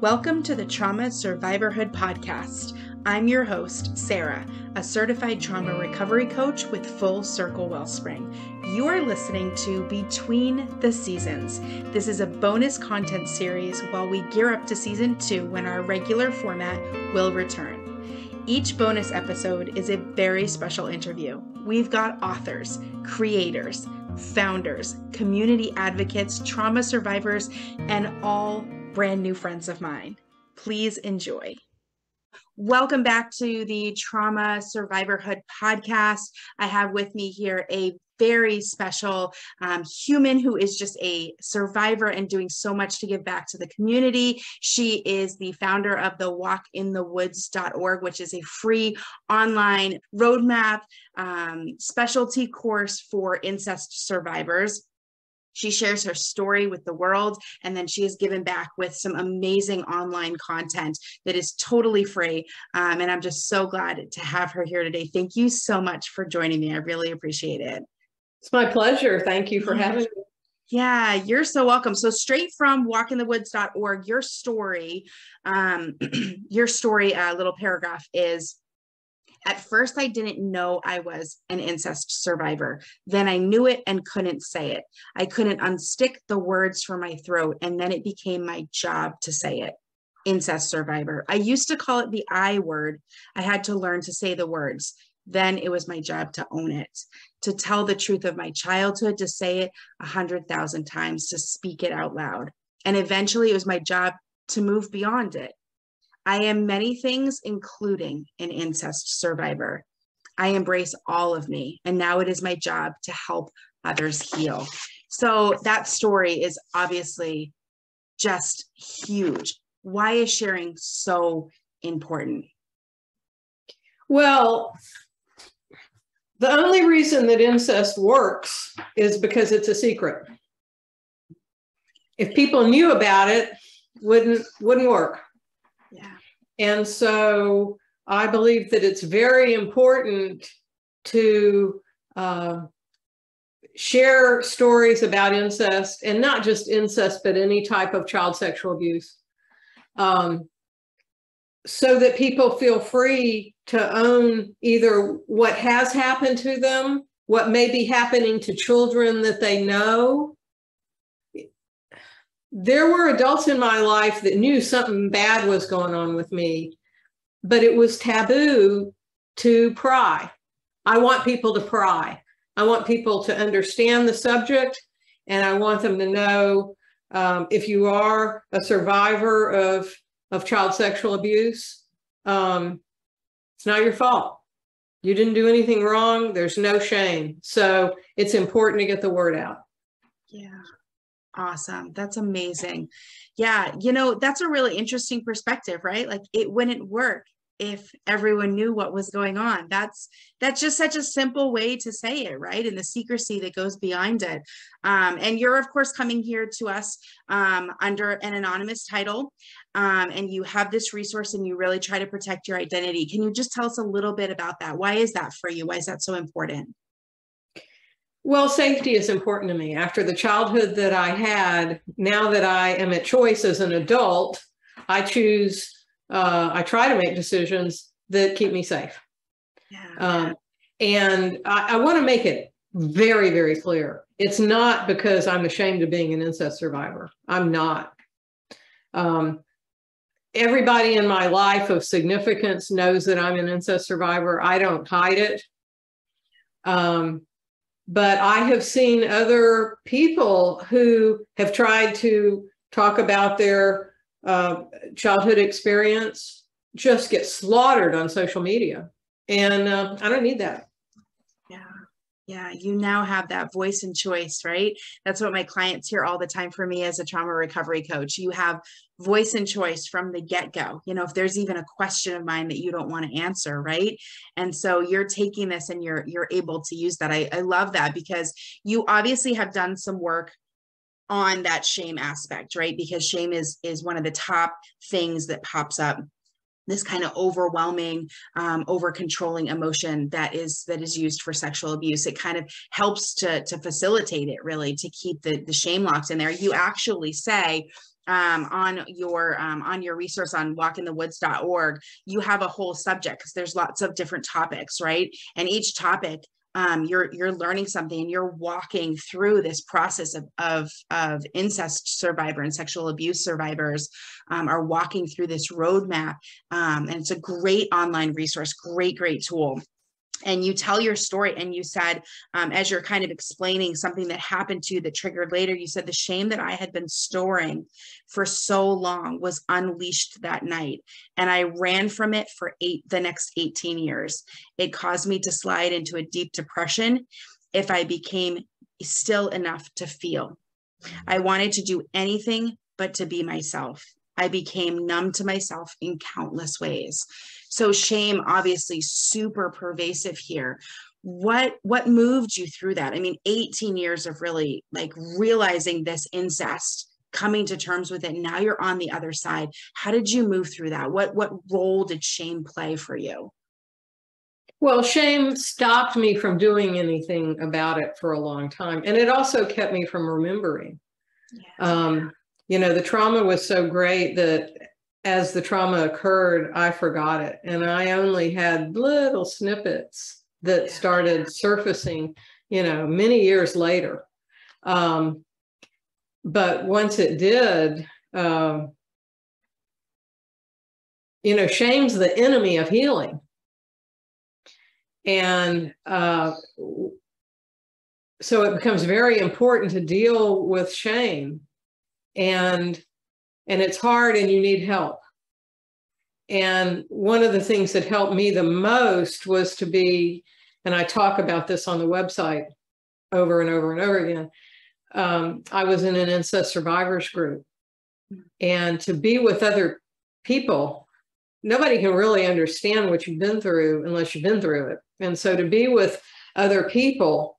Welcome to the Trauma Survivorhood podcast. I'm your host, Sara, a certified trauma recovery coach with Full Circle Wellspring. You are listening to Between the Seasons. This is a bonus content series while we gear up to season 2 when our regular format will return. Each bonus episode is a very special interview. We've got authors, creators, founders, community advocates, trauma survivors, and all brand new friends of mine. Please enjoy. Welcome back to the Trauma Survivorhood podcast. I have with me here a very special human who is just a survivor and doing so much to give back to the community. She is the founder of the walkinthewoods.org, which is a free online roadmap specialty course for incest survivors. She shares her story with the world, and then she has given back with some amazing online content that is totally free. And I'm just so glad to have her here today. Thank you so much for joining me. I really appreciate it. It's my pleasure. Thank you for having me. Yeah, you're so welcome. So straight from walkinthewoods.org, your story, little paragraph is, at first, I didn't know I was an incest survivor. Then I knew it and couldn't say it. I couldn't unstick the words from my throat, and then it became my job to say it. Incest survivor. I used to call it the I word. I had to learn to say the words. Then it was my job to own it, to tell the truth of my childhood, to say it 100,000 times, to speak it out loud. And eventually it was my job to move beyond it. I am many things, including an incest survivor. I embrace all of me, and now it is my job to help others heal. So that story is obviously just huge. Why is sharing so important? Well, the only reason that incest works is because it's a secret. If people knew about it, wouldn't work. Yeah. And so I believe that it's very important to share stories about incest, and not just incest, but any type of child sexual abuse, so that people feel free to own either what has happened to them, what may be happening to children that they know. There were adults in my life that knew something bad was going on with me, but it was taboo to pry. I want people to pry. I want people to understand the subject, and I want them to know if you are a survivor of child sexual abuse, it's not your fault. You didn't do anything wrong. There's no shame. So it's important to get the word out. Yeah. Awesome. That's amazing. Yeah. You know, that's a really interesting perspective, right? Like, it wouldn't work if everyone knew what was going on. That's just such a simple way to say it, right? And the secrecy that goes behind it. And you're, of course, coming here to us under an anonymous title, and you have this resource and you really try to protect your identity. Can you just tell us a little bit about that? Why is that for you? Why is that so important? Well, safety is important to me. After the childhood that I had, now that I am at choice as an adult, I try to make decisions that keep me safe. Yeah. And I want to make it very, very clear. It's not because I'm ashamed of being an incest survivor. I'm not. Everybody in my life of significance knows that I'm an incest survivor. I don't hide it. But I have seen other people who have tried to talk about their childhood experience just get slaughtered on social media. And I don't need that. Yeah. Yeah. You now have that voice and choice, right? That's what my clients hear all the time from me as a trauma recovery coach. You have voice and choice from the get-go. You know, if there's even a question of mine that you don't want to answer, right? And so you're taking this and you're able to use that. I love that, because you obviously have done some work on that shame aspect, right? Because shame is one of the top things that pops up, this kind of overwhelming, over controlling emotion that is used for sexual abuse. It kind of helps to facilitate it, really, to keep the shame locked in there. You actually say, on your resource on walkinthewoods.org, you have a whole subject because there's lots of different topics, right? And each topic, you're learning something, and you're walking through this process of incest survivor and sexual abuse survivors are walking through this roadmap. And it's a great online resource, great tool. And you tell your story, and you said, as you're kind of explaining something that happened to you that triggered later, you said the shame that I had been storing for so long was unleashed that night. And I ran from it for the next 18 years. It caused me to slide into a deep depression if I became still enough to feel. I wanted to do anything but to be myself. I became numb to myself in countless ways. So shame, obviously super pervasive here. What moved you through that? I mean, 18 years of really like realizing this incest, coming to terms with it. Now you're on the other side. How did you move through that? What role did shame play for you? Well, shame stopped me from doing anything about it for a long time. And it also kept me from remembering. Yes. The trauma was so great that as the trauma occurred, I forgot it. And I only had little snippets that started surfacing, many years later. But once it did, shame's the enemy of healing. And so it becomes very important to deal with shame. And it's hard, and you need help. And one of the things that helped me the most was to be, and I talk about this on the website over and over and over again, I was in an incest survivors group. And to be with other people, nobody can really understand what you've been through unless you've been through it. And so to be with other people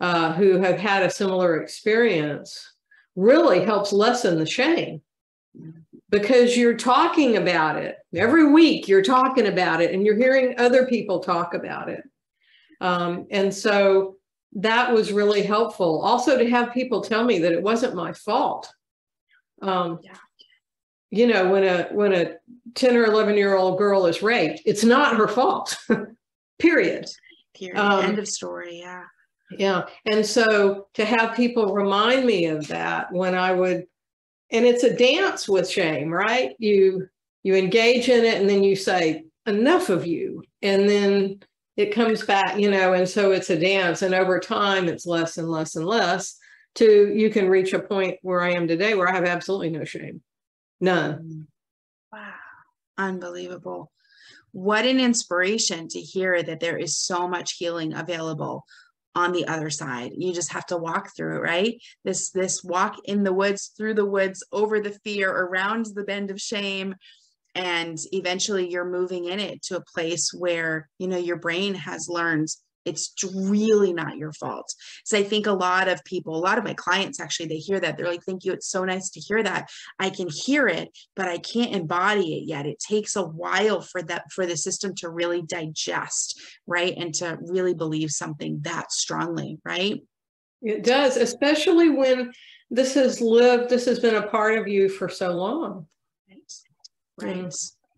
who have had a similar experience really helps lessen the shame, because you're talking about it every week. You're talking about it, and you're hearing other people talk about it. And so that was really helpful. Also, to have people tell me that it wasn't my fault. When a 10 or 11-year-old girl is raped, it's not her fault. Period. End of story. Yeah. Yeah. And so to have people remind me of that when I would, and it's a dance with shame, right? You engage in it, and then you say, enough of you. And then it comes back, and so it's a dance. And over time, it's less and less and less to you can reach a point where I am today where I have absolutely no shame. None. Wow. Unbelievable. What an inspiration to hear that there is so much healing available on the other side. You just have to walk through it, right? This walk in the woods, through the woods, over the fear, around the bend of shame. And eventually you're moving in it to a place where, your brain has learned it's really not your fault. So I think a lot of my clients, actually, they hear that. They're like, thank you. It's so nice to hear that. I can hear it, but I can't embody it yet. It takes a while for the system to really digest, right? And to really believe something that strongly, right? It does, especially when this has been a part of you for so long. Right.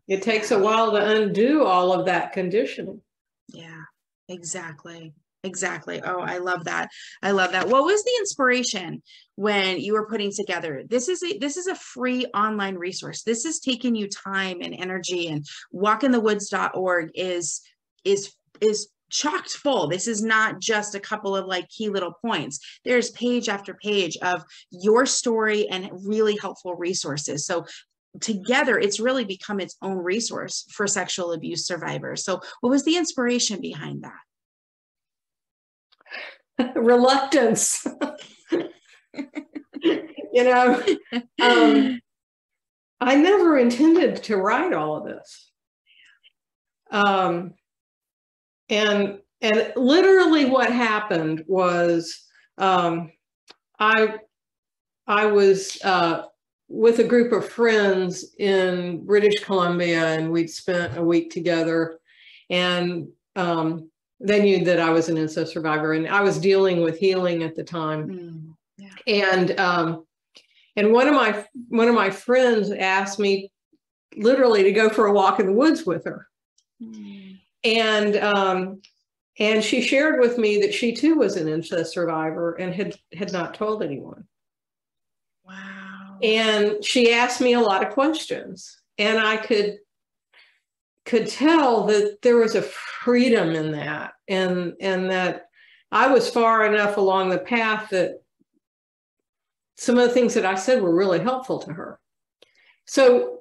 It takes a while to undo all of that conditioning. Yeah. Exactly. Oh, I love that. What was the inspiration when you were putting together? This is a free online resource. This is taking you time and energy, and walkinthewoods.org is chocked full. This is not just a couple of key little points. There's page after page of your story and really helpful resources. So together, it's really become its own resource for sexual abuse survivors. So what was the inspiration behind that? Reluctance. I never intended to write all of this. And literally what happened was I was with a group of friends in British Columbia, and we'd spent a week together, and they knew that I was an incest survivor, and I was dealing with healing at the time. And And one of my friends asked me literally to go for a walk in the woods with her. And she shared with me that she too was an incest survivor and had not told anyone. Wow. And she asked me a lot of questions, and I could tell that there was a freedom in that, and that I was far enough along the path that some of the things that I said were really helpful to her. So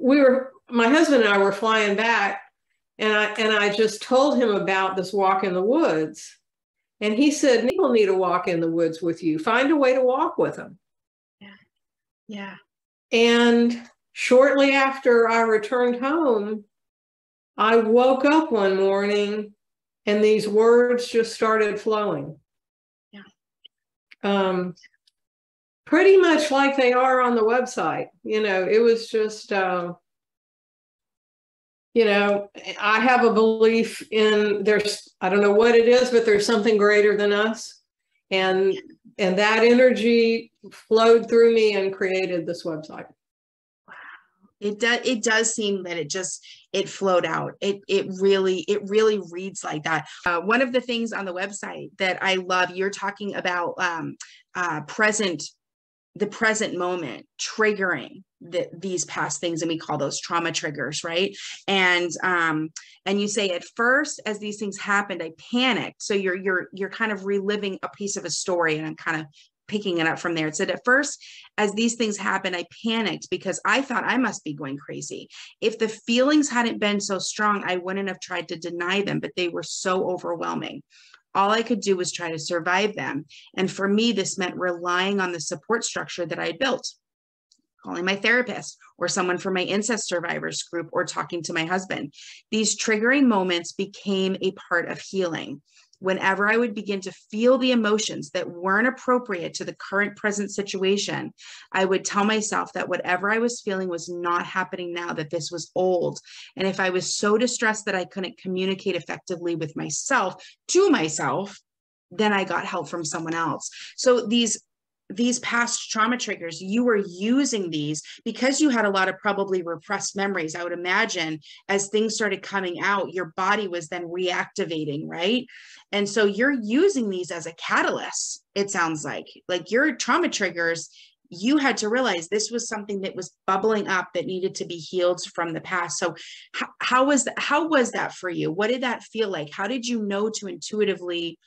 my husband and I were flying back, and I just told him about this walk in the woods. And he said, "People need to walk in the woods with you. Find a way to walk with them." Yeah. Yeah. And shortly after I returned home, I woke up one morning and these words just started flowing. Yeah. Pretty much like they are on the website. It was just, I have a belief in I don't know what it is, but there's something greater than us. And that energy flowed through me and created this website. Wow. It does seem that it flowed out. It really reads like that. One of the things on the website that I love, you're talking about the present moment triggering these past things, and we call those trauma triggers, right? And you say, at first, as these things happened, I panicked. So you're kind of reliving a piece of a story, and I'm kind of picking it up from there. It said, at first, as these things happened, I panicked because I thought I must be going crazy. If the feelings hadn't been so strong, I wouldn't have tried to deny them, but they were so overwhelming. All I could do was try to survive them. And for me, this meant relying on the support structure that I built, calling my therapist or someone from my incest survivors group, or talking to my husband. These triggering moments became a part of healing. Whenever I would begin to feel the emotions that weren't appropriate to the current present situation, I would tell myself that whatever I was feeling was not happening now, that this was old. And if I was so distressed that I couldn't communicate effectively with myself, to myself, then I got help from someone else. So these past trauma triggers, you were using these because you had a lot of probably repressed memories. I would imagine as things started coming out, your body was then reactivating, right? And so you're using these as a catalyst. It sounds like your trauma triggers, you had to realize this was something that was bubbling up that needed to be healed from the past. So how was that for you? What did that feel like? How did you know to intuitively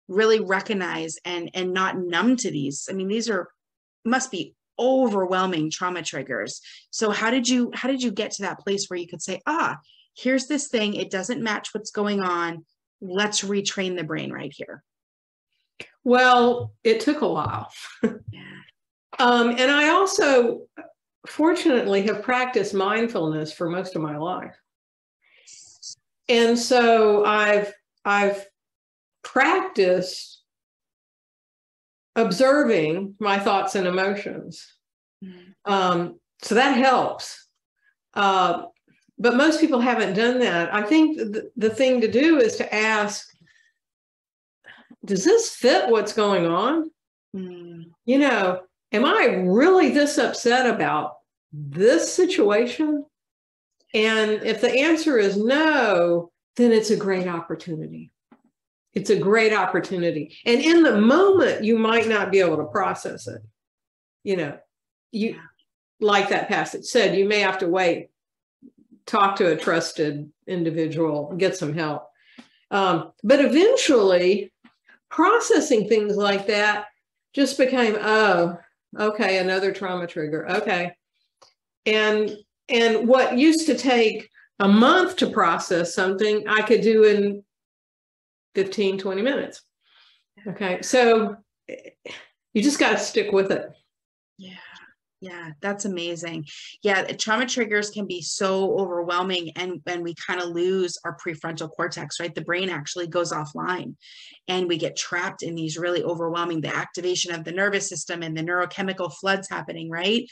really recognize and not numb to these? I mean, must be overwhelming trauma triggers. So how did you get to that place where you could say, here's this thing, it doesn't match what's going on, let's retrain the brain right here? Well, it took a while. Yeah. And I also, fortunately, have practiced mindfulness for most of my life. And so I've practiced observing my thoughts and emotions. So that helps. But most people haven't done that. I think the thing to do is to ask, does this fit what's going on? Am I really this upset about this situation? And if the answer is no, then it's a great opportunity. It's a great opportunity. And in the moment, you might not be able to process it. Like that passage said, you may have to wait, talk to a trusted individual, get some help. But eventually, processing things like that just became, okay, another trauma trigger. Okay. And what used to take a month to process something, I could do in 15, 20 minutes. Okay. So you just got to stick with it. Yeah. Yeah, that's amazing. Yeah, trauma triggers can be so overwhelming, and we kind of lose our prefrontal cortex, right? The brain actually goes offline and we get trapped in these really overwhelming, the activation of the nervous system and the neurochemical floods happening, right?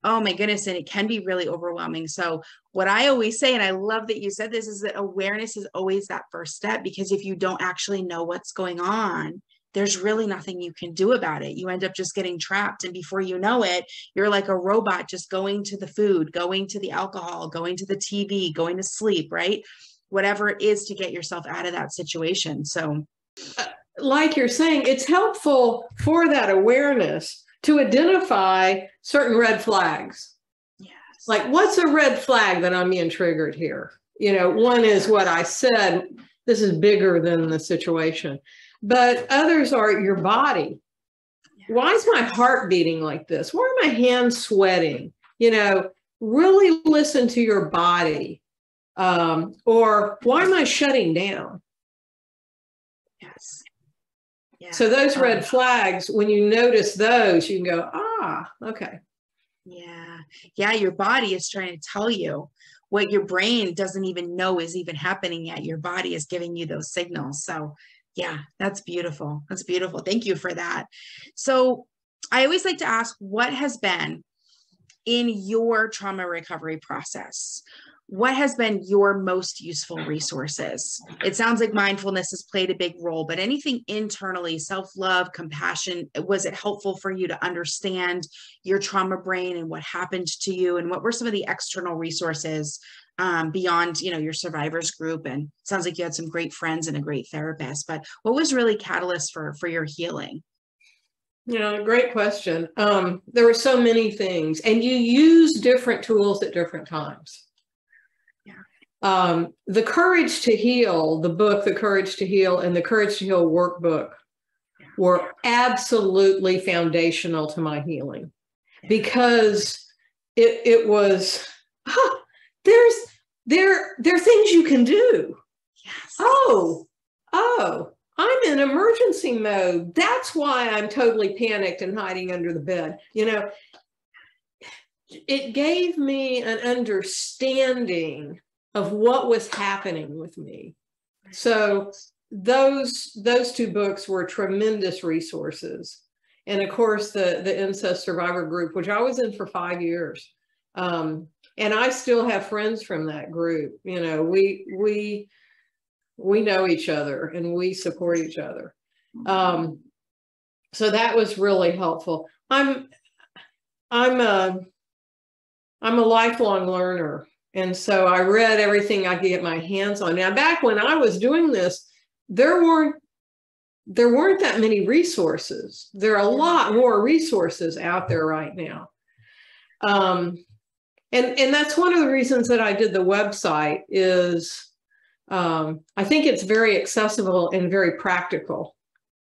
Oh my goodness. And it can be really overwhelming. So what I always say, and I love that you said this, is that awareness is always that first step, because if you don't actually know what's going on, there's really nothing you can do about it. You end up just getting trapped. And before you know it, you're like a robot, just going to the food, going to the alcohol, going to the TV, going to sleep, right? Whatever it is to get yourself out of that situation. So like you're saying, it's helpful for that awareness to identify certain red flags. yes. Like, what's a red flag that I'm being triggered here? You know, one is what I said, this is bigger than the situation. But others are your body. Why is my heart beating like this? Why are my hands sweating? You know, really listen to your body. Or why am I shutting down? Yes. Yeah. So those red flags, when you notice those, you can go, okay. Yeah. Yeah. Your body is trying to tell you what your brain doesn't even know is even happening yet. Your body is giving you those signals. So yeah, that's beautiful. That's beautiful. Thank you for that. So I always like to ask, what has been in your trauma recovery process? What has been your most useful resources? It sounds like mindfulness has played a big role, but anything internally, self-love, compassion, was it helpful for you to understand your trauma brain and what happened to you? And what were some of the external resources beyond, you know, your survivors group? And it sounds like you had some great friends and a great therapist, but what was really catalyst for your healing? You know, great question. There were so many things, and you use different tools at different times. The Courage to Heal, the book, The Courage to Heal, and the Courage to Heal workbook were absolutely foundational to my healing, because it was, there are things you can do. Yes. Oh, I'm in emergency mode. That's why I'm totally panicked and hiding under the bed. You know, it gave me an understanding of what was happening with me. So those two books were tremendous resources. And of course, the Incest Survivor group, which I was in for 5 years. And I still have friends from that group. You know, we know each other and we support each other. So that was really helpful. I'm a lifelong learner. And so I read everything I could get my hands on. Now, back when I was doing this, there weren't that many resources. There are a lot more resources out there right now. And that's one of the reasons that I did the website is I think it's very accessible and very practical.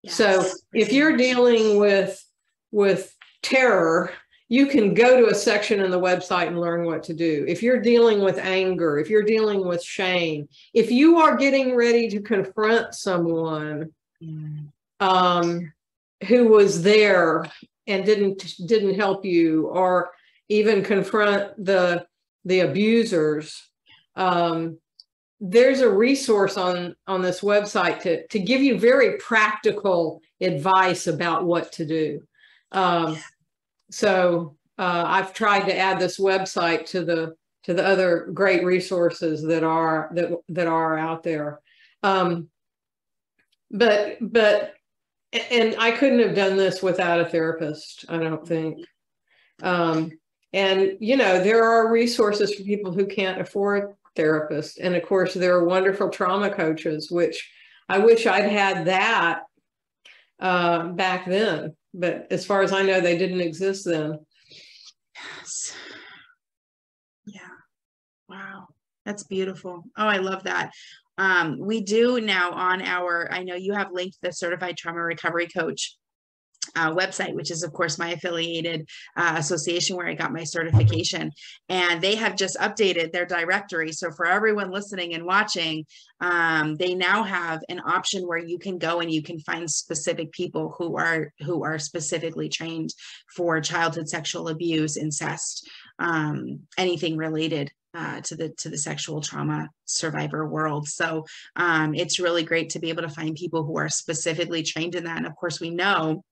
Yes. So if you're dealing with terror, you can go to a section in the website and learn what to do. If you're dealing with anger, if you're dealing with shame, if you are getting ready to confront someone who was there and didn't help you, or even confront the abusers, there's a resource on this website to give you very practical advice about what to do. So I've tried to add this website to the other great resources that are out there. But I couldn't have done this without a therapist, I don't think. And you know, there are resources for people who can't afford therapists, and of course there are wonderful trauma coaches, which I wish I'd had that back then. But as far as I know, they didn't exist then. Yes. Yeah. Wow. That's beautiful. Oh, I love that. We do now on I know you have linked the Certified Trauma Recovery Coach website, which is of course my affiliated association where I got my certification, and they have just updated their directory. So for everyone listening and watching, they now have an option where you can go and you can find specific people who are specifically trained for childhood sexual abuse, incest, anything related to the sexual trauma survivor world. So it's really great to be able to find people who are specifically trained in that. And of course, we know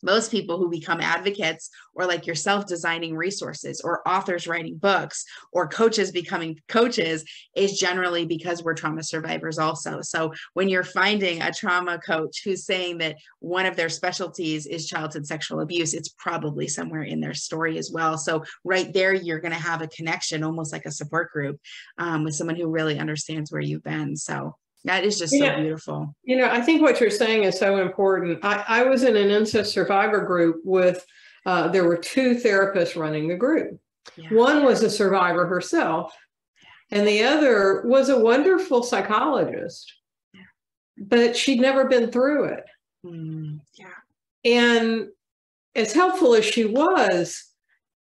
Most people who become advocates, or like yourself, designing resources, or authors writing books, or coaches becoming coaches, is generally because we're trauma survivors also. So when you're finding a trauma coach who's saying that one of their specialties is childhood sexual abuse, it's probably somewhere in their story as well. So right there, you're going to have a connection, almost like a support group, with someone who really understands where you've been. So that is just so beautiful. I think what you're saying is so important. I was in an incest survivor group with, there were two therapists running the group. Yeah. One was a survivor herself, and the other was a wonderful psychologist, but she'd never been through it. And as helpful as she was,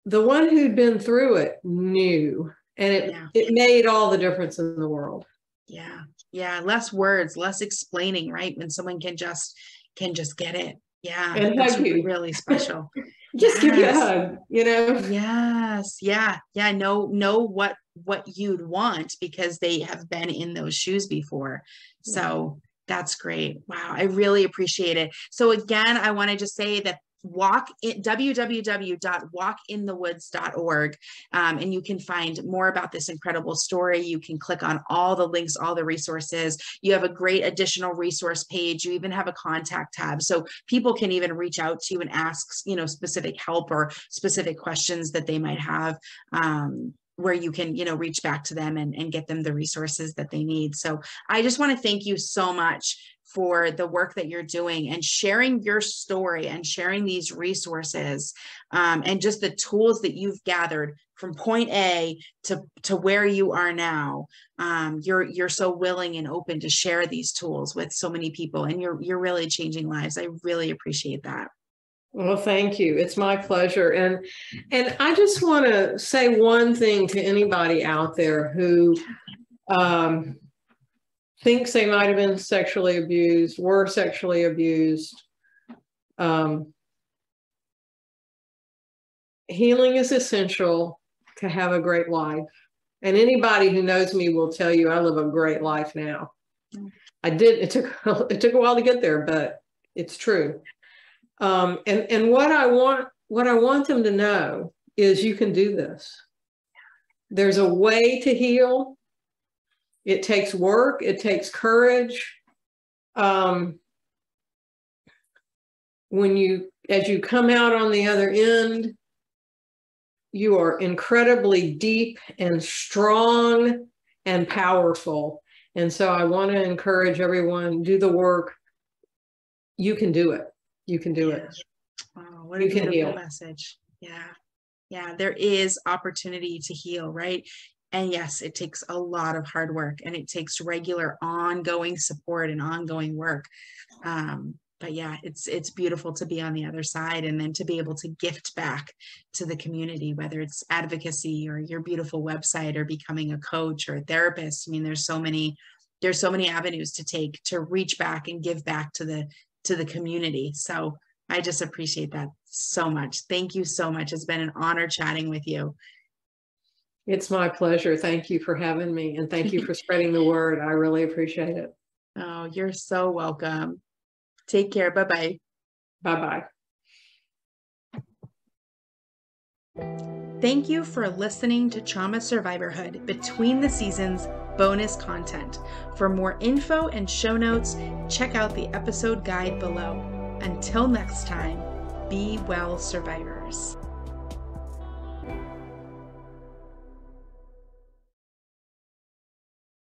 the one who'd been through it knew, and it made all the difference in the world. Yeah. Less words, less explaining, right? When someone can just get it. Yeah. And that's hug you. Really special. Just give you a hug, Yes. Yeah. Know what you'd want, because they have been in those shoes before. So that's great. Wow. I really appreciate it. So again, I want to just say that www.walkinthewoods.org. And you can find more about this incredible story. You can click on all the links, all the resources. You have a great additional resource page. You even have a contact tab. So people can even reach out to you and ask, specific help or specific questions that they might have, where you can, reach back to them and get them the resources that they need. So I just want to thank you so much for the work that you're doing and sharing your story and sharing these resources, and just the tools that you've gathered from point A to where you are now. You're so willing and open to share these tools with so many people, and you're really changing lives. I really appreciate that. Well, thank you. It's my pleasure. And I just want to say one thing to anybody out there who thinks they might have been sexually abused, were sexually abused. Healing is essential to have a great life. And anybody who knows me will tell you I live a great life now. It took a while to get there, but it's true. And what I want them to know is you can do this. There's a way to heal. It takes work. It takes courage. As you come out on the other end, you are incredibly deep and strong and powerful. And so I want to encourage everyone, do the work. You can do it. You can do it. Wow, what a beautiful message. Yeah, there is opportunity to heal, right? And yes, it takes a lot of hard work, and it takes regular ongoing support and ongoing work. But yeah, it's beautiful to be on the other side, and then to be able to gift back to the community, whether it's advocacy or your beautiful website or becoming a coach or a therapist. I mean, there's so many avenues to take to reach back and give back to the community. So I just appreciate that so much. Thank you so much. It's been an honor chatting with you. It's my pleasure. Thank you for having me, and thank you for spreading the word. I really appreciate it. Oh, you're so welcome. Take care. Bye-bye. Bye-bye. Thank you for listening to Trauma Survivorhood Between the Seasons bonus content. For more info and show notes, check out the episode guide below. Until next time, be well, survivors.